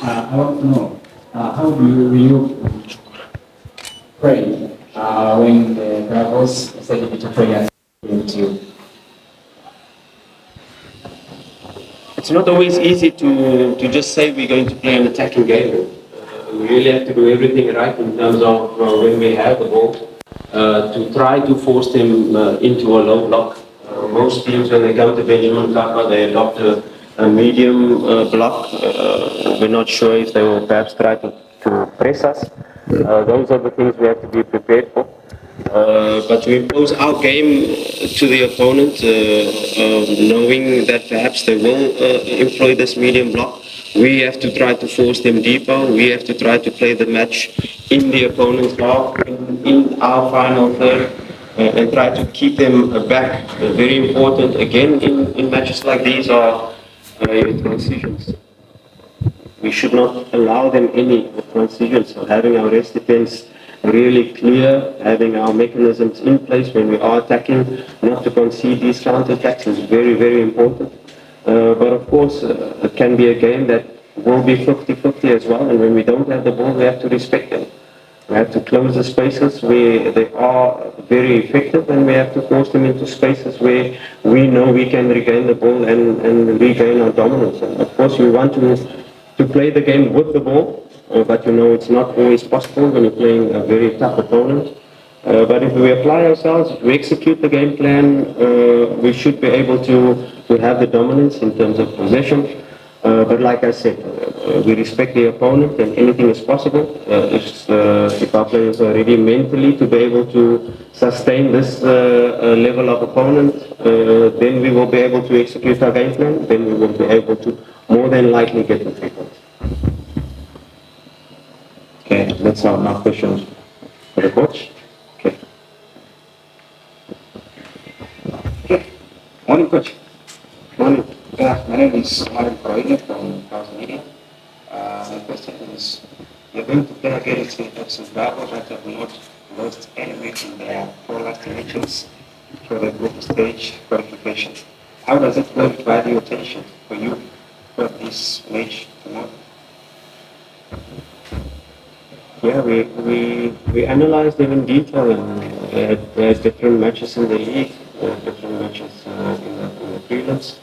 I want to know how will you pray when the rivals decided to pray against you? It's not always easy to just say we're going to play an attacking game. We really have to do everything right in terms of when we have the ball to try to force them into a low block. Most teams, when they come to Benjamin Kappa, they adopt a medium block. We're not sure if they will perhaps try to press us. Those are the things we have to be prepared for. But we impose our game to the opponent, knowing that perhaps they will employ this medium block. We have to try to force them deeper. We have to try to play the match in the opponent's half, in our final third, and try to keep them back. Very important, again, in matches like these are transitions. We should not allow them any transitions. So having our rest defense really clear, having our mechanisms in place when we are attacking, not to concede these counter-attacks is very, very important. But of course, it can be a game that will be 50-50 as well, and when we don't have the ball, we have to respect them. We have to close the spaces where they are very effective, and we have to force them into spaces where we know we can regain the ball and regain our dominance. And of course, we want to play the game with the ball, but you know it's not always possible when you're playing a very tough opponent. But if we apply ourselves, if we execute the game plan, we should be able to have the dominance in terms of possession. But like I said, we respect the opponent and anything is possible. If our players are ready mentally to be able to sustain this level of opponent, then we will be able to execute our game plan. Then we will be able to more than likely get the 3 points. Okay, that's all. Now questions for the coach. Okay. Morning, coach. Morning. Yeah, my name is Mario Croyle from House Media. My question is, you're going to play against FC Bravo that have not lost any match in their 4 last elections for the group stage qualification. How does it hold value attention for you for this match tomorrow? Yeah, we analyzed them in detail, and there's different matches in the league, different matches in the prelims,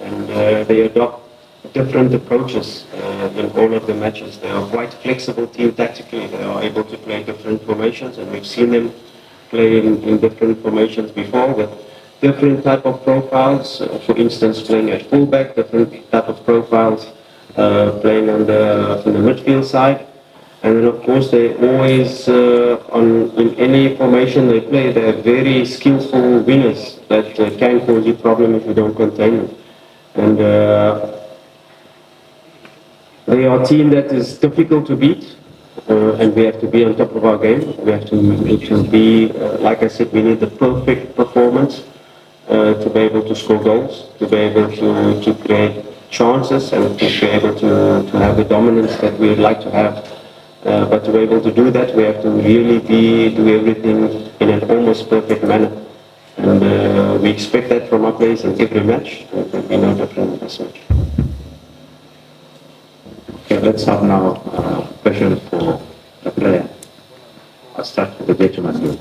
and they adopt different approaches in all of the matches. They are quite flexible team tactically. They are able to play different formations, and we've seen them play in different formations before with different type of profiles. For instance, playing at fullback, different type of profiles, playing on the midfield side. And then of course they always, in any formation they play, they're very skillful winners that can cause you problem if you don't contain them. And they are a team that is difficult to beat, and we have to be on top of our game. We have to be, like I said, we need the perfect performance to be able to score goals, to be able to create chances, and to be able to have the dominance that we would like to have. But to be able to do that, we have to really do everything in an almost perfect manner. And we expect that from our players in every match. It will be no different in this match. Okay, let's have now a question for the player. I'll start with the gentleman here.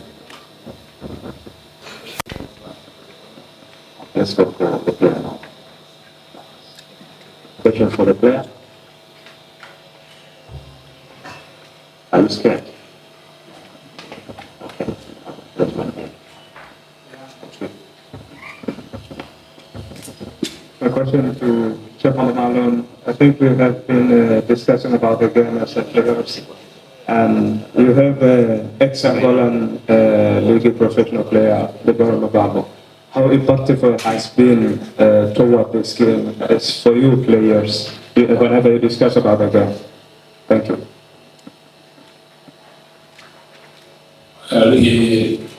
Let's go for the player now. Question for the player. I'm scared. Okay, that's my name. My question to Stefan Malone. I think we have been discussing about the game as a players. And you have an ex-Angolan league professional player, Deborah Mababo. How effective has been toward this game as for you players whenever you discuss about the game? Thank you.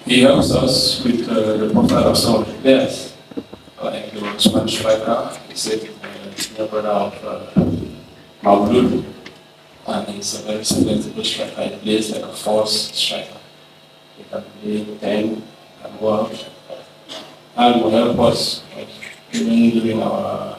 He helps us with the profile of some of the players. Like the Spanish striker, he's a brother of Maulud, and he's a very selectable striker. He plays like a force striker. He can play 10, can go out, and will help us even during our